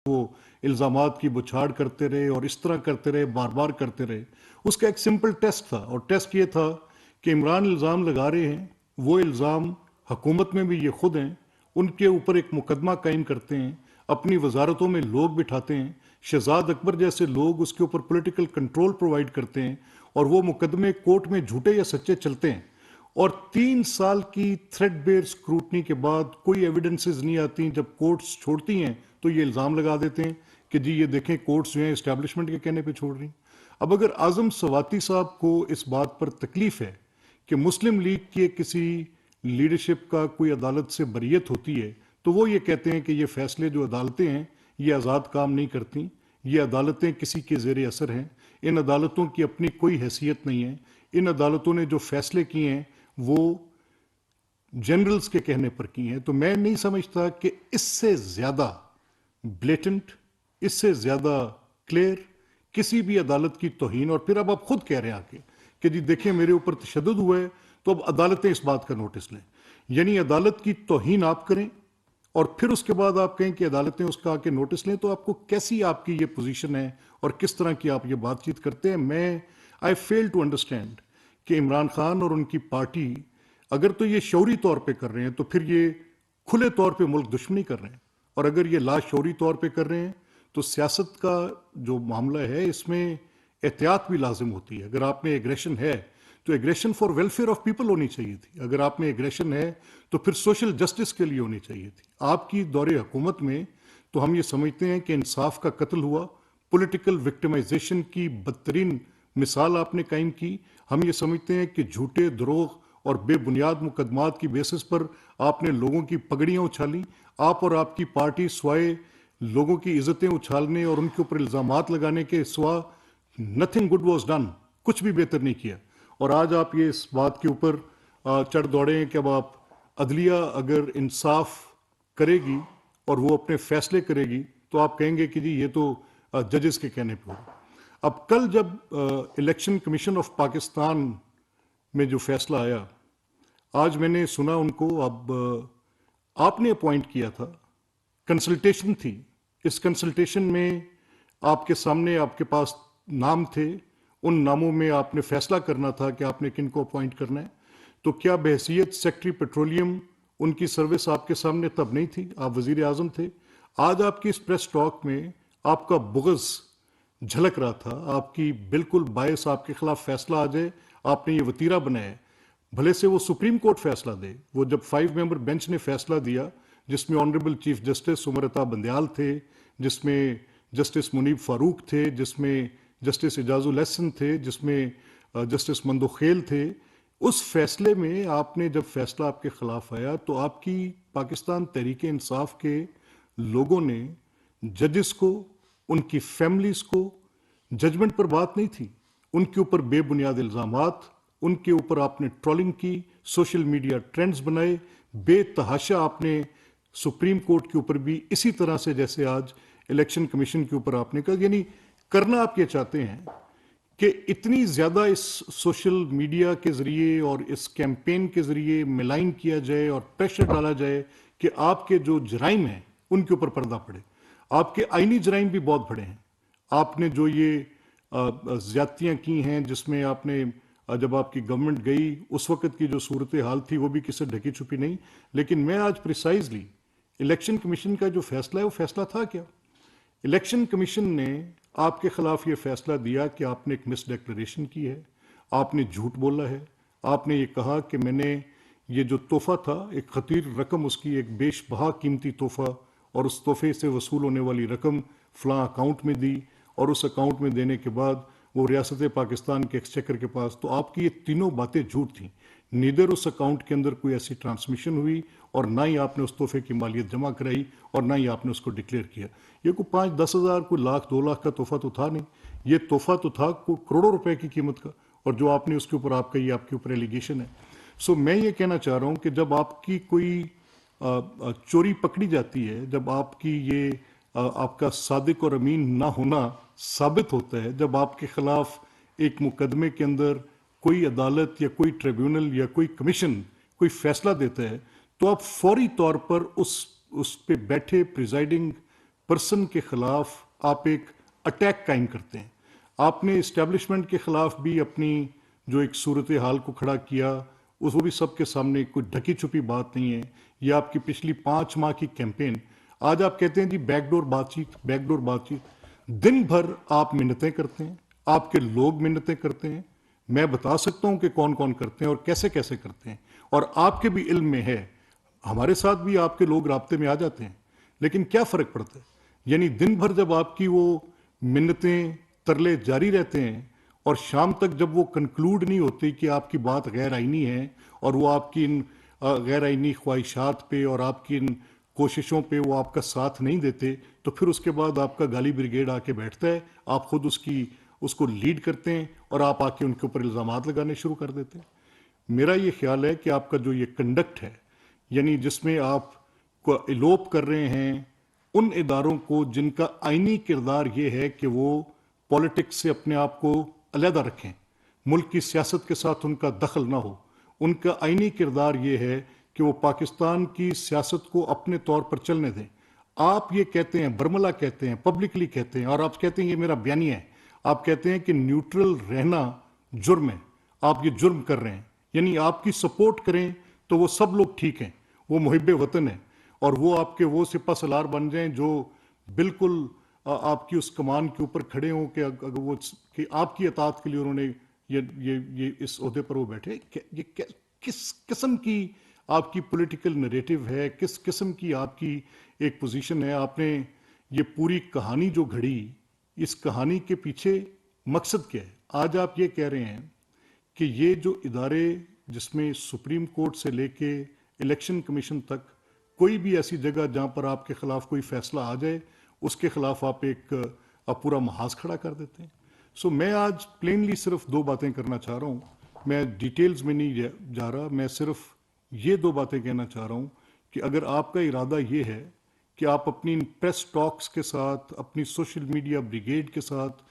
وہ الزامات کی بچھاڑ کرتے رہے اور اس طرح کرتے رہے، بار بار کرتے رہے. اس کا ایک سمپل ٹیسٹ تھا، اور ٹیسٹ یہ تھا کہ عمران الزام لگا رہے ہیں، وہ الزام حکومت میں بھی یہ خود ہیں، ان کے اوپر ایک مقدمہ قائم کرتے ہیں، اپنی وزارتوں میں لوگ بٹھاتے ہیں، شہزاد اکبر جیسے لوگ اس کے اوپر پولیٹیکل کنٹرول پرووائڈ کرتے ہیں، اور وہ مقدمے کورٹ میں جھوٹے یا سچے چلتے ہیں. اور 3 سال کی تھریڈ بیئر اسکروٹنی کے بعد کوئی ایویڈنسز نہیں آتی. جب کورٹس چھوڑتی ہیں تو یہ الزام لگا دیتے ہیں کہ جی یہ دیکھیں کورٹس جو ہیں اسٹیبلشمنٹ کے کہنے پہ چھوڑ رہی ہیں. اب اگر اعظم سواتی صاحب کو اس بات پر تکلیف ہے کہ مسلم لیگ کے کسی لیڈرشپ کا کوئی عدالت سے بریت ہوتی ہے، تو وہ یہ کہتے ہیں کہ یہ فیصلے جو عدالتیں ہیں یہ آزاد کام نہیں کرتی، یہ عدالتیں کسی کے زیر اثر ہیں، ان عدالتوں کی اپنی کوئی حیثیت نہیں ہے، ان عدالتوں نے جو فیصلے کیے ہیں وہ جنرلز کے کہنے پر کی ہیں. تو میں نہیں سمجھتا کہ اس سے زیادہ بلیٹنٹ، اس سے زیادہ کلیئر کسی بھی عدالت کی توہین. اور پھر اب آپ خود کہہ رہے ہیں آ کے کہ جی دیکھیں میرے اوپر تشدد ہوا ہے، تو اب عدالتیں اس بات کا نوٹس لیں. یعنی عدالت کی توہین آپ کریں اور پھر اس کے بعد آپ کہیں کہ عدالتیں اس کا آ کے نوٹس لیں، تو آپ کو کیسی آپ کی یہ پوزیشن ہے اور کس طرح کی آپ یہ بات چیت کرتے ہیں. آئی فیل ٹو انڈرسٹینڈ کہ عمران خان اور ان کی پارٹی اگر تو یہ شعوری طور پہ کر رہے ہیں تو پھر یہ کھلے طور پہ ملک دشمنی کر رہے ہیں، اور اگر یہ لاشعوری طور پہ کر رہے ہیں تو سیاست کا جو معاملہ ہے اس میں احتیاط بھی لازم ہوتی ہے. اگر آپ میں ایگریشن ہے تو aggression for welfare of people ہونی چاہیے تھی. اگر آپ میں ایگریشن ہے تو پھر سوشل جسٹس کے لیے ہونی چاہیے تھی. آپ کی دور حکومت میں تو ہم یہ سمجھتے ہیں کہ انصاف کا قتل ہوا، پولیٹیکل وکٹمائزیشن کی بدترین مثال آپ نے قائم کی. ہم یہ سمجھتے ہیں کہ جھوٹے، دروغ اور بے بنیاد مقدمات کی بیسس پر آپ نے لوگوں کی پگڑیاں اچھالی. آپ اور آپ کی پارٹی سوائے لوگوں کی عزتیں اچھالنے اور ان کے اوپر الزامات لگانے کے سوا نتھنگ گڈ واز ڈن، کچھ بھی بہتر نہیں کیا. اور آج آپ یہ اس بات کے اوپر چڑھ دوڑے ہیں کہ اب آپ عدلیہ اگر انصاف کرے گی اور وہ اپنے فیصلے کرے گی تو آپ کہیں گے کہ جی یہ تو ججز کے کہنے پہ ہوگا. اب کل جب الیکشن کمیشن آف پاکستان میں جو فیصلہ آیا، آج میں نے سنا ان کو، اب آپ نے اپوائنٹ کیا تھا، کنسلٹیشن تھی، اس کنسلٹیشن میں آپ کے سامنے آپ کے پاس نام تھے، ان ناموں میں آپ نے فیصلہ کرنا تھا کہ آپ نے کن کو اپوائنٹ کرنا ہے. تو کیا بحیثیت سیکٹری پیٹرولیم ان کی سروس آپ کے سامنے تب نہیں تھی؟ آپ وزیر اعظم تھے. آج آپ کی اس پریس ٹاک میں آپ کا بغض جھلک رہا تھا، آپ کی بالکل باعث آپ کے خلاف فیصلہ آ جائے آپ نے یہ وتیرہ بنایا ہے. بھلے سے وہ سپریم کورٹ فیصلہ دے. وہ جب 5 ممبر بینچ نے فیصلہ دیا جس میں honourable chief justice Umar Ata Bandial تھے، جس میں جسٹس منیب فاروق تھے، جس میں جسٹس اعجاز الاحسن تھے، جس میں جسٹس مندوخیل تھے، اس فیصلے میں آپ نے جب فیصلہ آپ کے خلاف آیا تو آپ کی پاکستان تحریک انصاف کے لوگوں نے ججز کو، ان کی فیملیز کو، ججمنٹ پر بات نہیں تھی، ان کے اوپر بے بنیاد الزامات، ان کے اوپر آپ نے ٹرولنگ کی، سوشل میڈیا ٹرینڈز بنائے، بے تحاشا آپ نے سپریم کورٹ کے اوپر بھی اسی طرح سے جیسے آج الیکشن کمیشن کے اوپر آپ نے کہا. یعنی کرنا آپ یہ چاہتے ہیں کہ اتنی زیادہ اس سوشل میڈیا کے ذریعے اور اس کیمپین کے ذریعے ملائن کیا جائے اور پریشر ڈالا جائے کہ آپ کے جو جرائم ہیں ان کے اوپر پردہ پڑے. آپ کے آئینی جرائم بھی بہت بڑے ہیں. آپ نے جو یہ زیادتیاں کی ہیں جس میں آپ نے جب آپ کی گورنمنٹ گئی اس وقت کی جو صورتحال تھی وہ بھی کسی سے ڈھکی چھپی نہیں. لیکن میں آج پریسائزلی الیکشن کمیشن کا جو فیصلہ ہے وہ فیصلہ تھا کیا؟ الیکشن کمیشن نے آپ کے خلاف یہ فیصلہ دیا کہ آپ نے ایک مس ڈیکلریشن کی ہے، آپ نے جھوٹ بولا ہے، آپ نے یہ کہا کہ میں نے یہ جو تحفہ تھا، ایک خطیر رقم، اس کی ایک بیش بہا قیمتی تحفہ، اور اس تحفے سے وصول ہونے والی رقم فلاں اکاؤنٹ میں دی، اور اس اکاؤنٹ میں دینے کے بعد وہ ریاست پاکستان کے ایکسچیکر کے پاس. تو آپ کی یہ تینوں باتیں جھوٹ تھیں. نیدر اس اکاؤنٹ کے اندر کوئی ایسی ٹرانسمیشن ہوئی، اور نہ ہی آپ نے اس تحفے کی مالیت جمع کرائی، اور نہ ہی آپ نے اس کو ڈکلیئر کیا. یہ کوئی 5-10 ہزار، کوئی لاکھ 2 لاکھ کا تحفہ تو تھا نہیں. یہ تحفہ تو تھا کروڑوں روپے کی قیمت کا، اور جو آپ نے اس کے اوپر آپ کا یہ آپ کے اوپر ایلیگیشن ہے. سو میں یہ کہنا چاہ رہا ہوں کہ جب آپ کی کوئی چوری پکڑی جاتی ہے، جب آپ کی یہ آپ کا صادق اور امین نہ ہونا ثابت ہوتا ہے، جب آپ کے خلاف ایک مقدمے کے اندر کوئی عدالت یا کوئی ٹریبیونل یا کوئی کمیشن کوئی فیصلہ دیتا ہے، تو آپ فوری طور پر اس پہ بیٹھے پریزائڈنگ پرسن کے خلاف آپ ایک اٹیک قائم کرتے ہیں. آپ نے اسٹیبلشمنٹ کے خلاف بھی اپنی جو ایک صورتحال کو کھڑا کیا وہ بھی سب کے سامنے کوئی ڈھکی چھپی بات نہیں ہے. یہ آپ کی پچھلی 5 ماہ کی کیمپین. آج آپ کہتے ہیں جی بیک ڈور بات چیت. دن بھر آپ منتیں کرتے ہیں, آپ کے لوگ منتیں کرتے ہیں. میں بتا سکتا ہوں کہ کون کون کرتے ہیں اور کیسے کیسے کرتے ہیں, اور آپ کے بھی علم میں ہے. ہمارے ساتھ بھی آپ کے لوگ رابطے میں آ جاتے ہیں, لیکن کیا فرق پڑتا ہے؟ یعنی دن بھر جب آپ کی وہ منتیں ترلے جاری رہتے ہیں اور شام تک جب وہ کنکلوڈ نہیں ہوتی کہ آپ کی بات غیر آئینی ہے اور وہ آپ کی ان غیر آئینی خواہشات پہ اور آپ کی ان کوششوں پہ وہ آپ کا ساتھ نہیں دیتے, تو پھر اس کے بعد آپ کا گالی بریگیڈ آ کے بیٹھتا ہے, آپ خود اس کو لیڈ کرتے ہیں اور آپ آ کے ان کے اوپر الزامات لگانے شروع کر دیتے ہیں. میرا یہ خیال ہے کہ آپ کا جو یہ کنڈکٹ ہے, یعنی جس میں آپ کو الوپ کر رہے ہیں ان اداروں کو جن کا آئینی کردار یہ ہے کہ وہ پولیٹکس سے اپنے آپ کو علیحدہ رکھیں, ملک کی سیاست کے ساتھ ان کا دخل نہ ہو. ان کا آئینی کردار یہ ہے کہ وہ پاکستان کی سیاست کو اپنے طور پر چلنے دیں. آپ یہ کہتے ہیں, برملا کہتے ہیں, پبلکلی کہتے ہیں, اور آپ کہتے ہیں یہ میرا بیانیہ ہے, آپ کہتے ہیں کہ نیوٹرل رہنا جرم ہے. آپ یہ جرم کر رہے ہیں. یعنی آپ کی سپورٹ کریں تو وہ سب لوگ ٹھیک ہیں, وہ محب وطن ہیں, اور وہ آپ کے وہ سپہ سالار بن جائیں جو بالکل آپ کی اس کمان کے اوپر کھڑے ہوں کہ اگر وہ کہ آپ کی اطاعت کے لیے انہوں نے یہ اس عہدے پر وہ بیٹھے. یہ کس قسم کی آپ کی پولیٹیکل نریٹو ہے, کس قسم کی آپ کی ایک پوزیشن ہے؟ آپ نے یہ پوری کہانی جو گھڑی, اس کہانی کے پیچھے مقصد کیا ہے؟ آج آپ یہ کہہ رہے ہیں کہ یہ جو ادارے جس میں سپریم کورٹ سے لے کے الیکشن کمیشن تک کوئی بھی ایسی جگہ جہاں پر آپ کے خلاف کوئی فیصلہ آ جائے اس کے خلاف آپ پورا محاذ کھڑا کر دیتے ہیں. سو میں آج پلینلی صرف 2 باتیں کرنا چاہ رہا ہوں, میں ڈیٹیلز میں نہیں جا رہا, میں صرف یہ 2 باتیں کہنا چاہ رہا ہوں کہ اگر آپ کا ارادہ یہ ہے کہ آپ اپنی پریس ٹاکس کے ساتھ, اپنی سوشل میڈیا بریگیڈ کے ساتھ,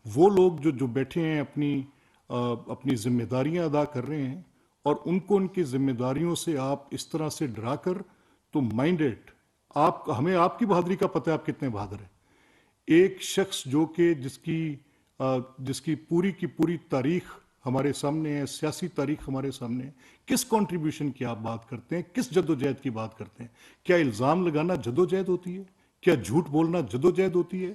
وہ لوگ جو بیٹھے ہیں اپنی ذمہ داریاں ادا کر رہے ہیں اور ان کو ان کی ذمہ داریوں سے آپ اس طرح سے ڈرا کر, تو مائنڈیڈ ہمیں آپ کی بہادری کا پتہ ہے, آپ کتنے بہادر ہیں. ایک شخص جو کہ جس کی پوری تاریخ ہمارے سامنے ہے, سیاسی تاریخ ہمارے سامنے ہے, کس کنٹریبیوشن کی آپ بات کرتے ہیں, کس جدوجہد کی بات کرتے ہیں؟ کیا الزام لگانا جدوجہد ہوتی ہے؟ کیا جھوٹ بولنا جدوجہد ہوتی ہے؟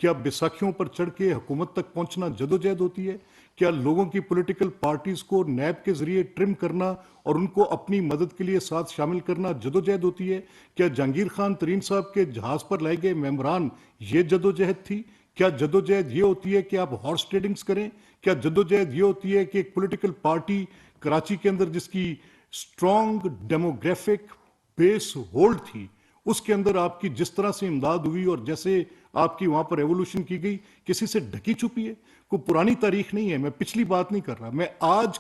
کیا بیساکھیوں پر چڑھ کے حکومت تک پہنچنا جدوجہد ہوتی ہے؟ کیا لوگوں کی پولیٹیکل پارٹیز کو نیب کے ذریعے ٹرم کرنا اور ان کو اپنی مدد کے لیے ساتھ شامل کرنا جدوجہد ہوتی ہے؟ کیا جہانگیر خان ترین صاحب کے جہاز پر لائے گئے ممبران یہ جدوجہد تھی؟ کیا جدوجہد یہ ہوتی ہے کہ آپ ہارس ٹریڈنگز کریں؟ کیا جدوجہد یہ ہوتی ہے کہ ایک پولیٹیکل پارٹی کراچی کے اندر جس کی اسٹرانگ ڈیموگرافک بیس ہولڈ تھی, اس کے اندر آپ کی جس طرح سے امداد ہوئی اور جیسے آپ کی وہاں پر ایوولوشن کی گئی, کسی سے ڈھکی چھپی ہے؟ کوئی پرانی تاریخ نہیں ہے. میں پچھلی بات نہیں کر رہا, میں آج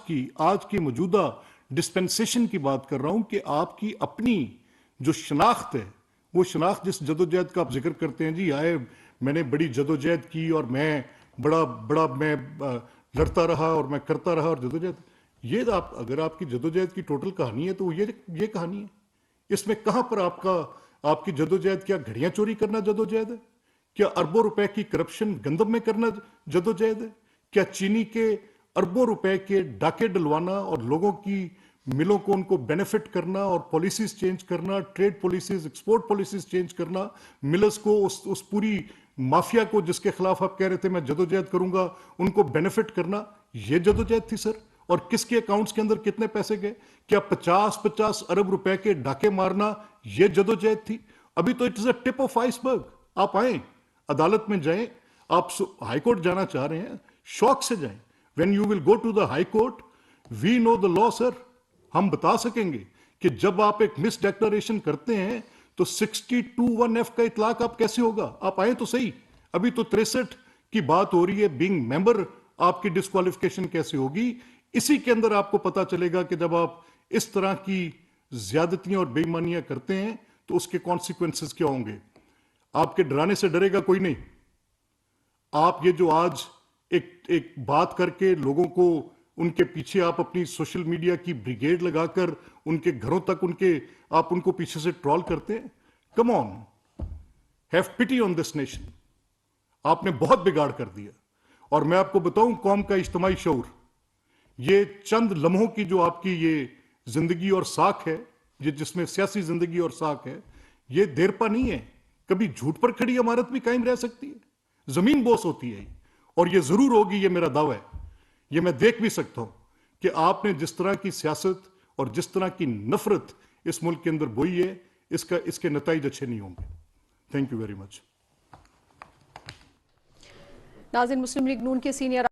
کی موجودہ ڈسپنسیشن کی بات کر رہا ہوں کہ آپ کی اپنی جو شناخت ہے, وہ شناخت جس جدوجہد کا آپ ذکر کرتے ہیں, جی میں نے بڑی جدوجہد کی اور میں بڑا میں لڑتا رہا اور میں کرتا رہا, اور جدوجہد یہ اگر آپ کی جدوجہد کی ٹوٹل کہانی ہے تو یہ کہانی ہے. اس میں کہاں پر آپ کی جدوجہد؟ کیا گھڑیاں چوری کرنا جدوجہد ہے؟ کیا اربوں روپے کی کرپشن گندم میں کرنا جدوجہد ہے؟ کیا چینی کے اربوں روپے کے ڈاکے ڈلوانا اور لوگوں کی ملوں کو ان کو بینیفٹ کرنا اور پالیسیز چینج کرنا, trade policies, export policies change کرنا, ملرز کو اس پوری مافیا کو جس کے خلاف آپ کہہ رہے تھے میں جدوجہد کروں گا ان کو بینیفٹ کرنا, یہ جدوجہد تھی سر؟ اور کس کے اکاؤنٹس کے اندر کتنے پیسے گئے؟ کیا 50 ارب روپے کے ڈاکے مارنا یہ جدوجہد تھی؟ ابھی تو it is a tip of ice برگ. آپ آئیں, عدالت میں جائیں, آپ ہائی کورٹ جانا چاہ رہے ہیں, شوق سے جائیں. When you will go to the high court, we know the law sir. ہم بتا سکیں گے کہ جب آپ ایک مس ڈیکلریشن کرتے ہیں تو 62(1)(f) کا اطلاق آپ کیسے ہوگا؟ آپ آئیں تو صحیح. ابھی تو 63 کی بات ہو رہی ہے, بینگ ممبر آپ کی ڈسکوالیفیکیشن کیسے ہوگی؟ اسی کے اندر آپ کو پتا چلے گا کہ جب آپ اس طرح کی زیادتیاں اور بے ایمانیاں کرتے ہیں تو اس کے کانسیکوینسز کیا ہوں گے. آپ کے ڈرانے سے ڈرے گا کوئی نہیں. آپ یہ جو آج ایک بات کر کے لوگوں کو ان کے پیچھے آپ اپنی سوشل میڈیا کی بریگیڈ لگا کر ان کے گھروں تک آپ ان کو پیچھے سے ٹرول کرتے ہیں. کم آن, ہیو پٹی آن دس نیشن. آپ نے بہت بگاڑ کر دیا. اور میں آپ کو بتاؤں قوم کا اجتماعی شعور یہ چند لمحوں کی جو آپ کی یہ زندگی اور ساکھ ہے، یہ جس میں سیاسی زندگی اور ساکھ ہے، یہ دیرپا نہیں ہے. کبھی جھوٹ پر کھڑی عمارت بھی قائم رہ سکتی ہے. زمین بوس ہوتی ہے اور یہ ضرور ہوگی، یہ میرا دعویٰ ہے. یہ میں دیکھ بھی سکتا ہوں کہ آپ نے جس طرح کی سیاست اور جس طرح کی نفرت اس ملک کے اندر بوئی ہے، اس کے نتائج اچھے نہیں ہوں گے. Thank you very much. ناظرین، مسلم لیگ نون کے سینئر